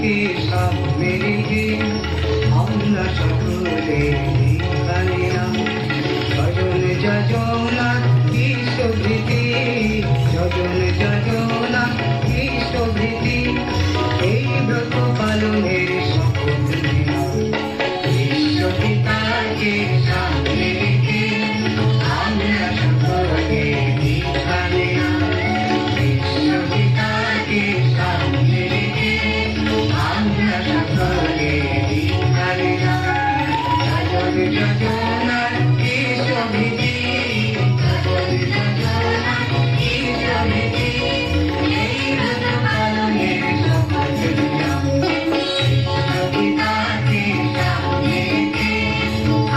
থাকে সামনে রেখে আমরা সকলে এখানে ভজন যজনা কৃষ্ণভৃতি যজন যজনা কৃষ্ণভৃতি এই ব্রত পালনের সকল বিশ্বপিতাকে সামনে রেখে আমরা সকলে এখানে বিশ্বপিতাকে সামনে রেখে আমরা সকলে এখানে যজন যজনা কৃষ্ণভৃতি যজন যজনা কৃষ্ণভৃতি এই ব্রত পালনের সকল বিশ্বপিতাকে সামনে রেখে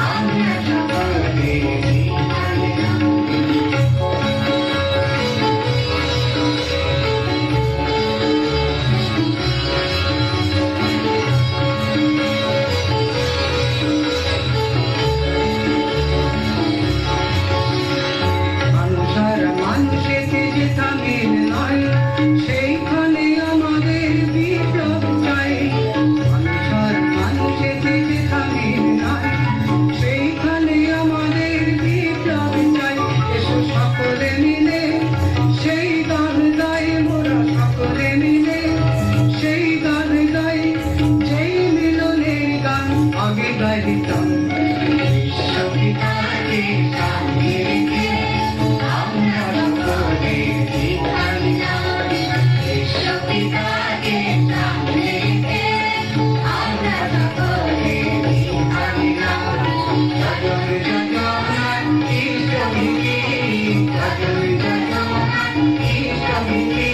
আমরা সকলে এখানে মানুষেতে যে তামিল নয় সেইখানে আমাদের বিপ্লব চাই মানুষেতে যে তামিল নয় সেইখানে আমাদের বিপ্লব চাই এসো সকলে মিলে সেই গান গাই মোরা সকলে মিলে সেই গান গাই যেই মিলনের গান আগে গাইতাম বিশ্বপিতাকে সামনে রেখে আমরা সকলে এখানে বিশ্বপিতাকে সামনে রেখে আমরা সকলে এখানে যজন যজনা কৃষ্ণভৃতি যজন যজনা কৃষ্ণভৃতি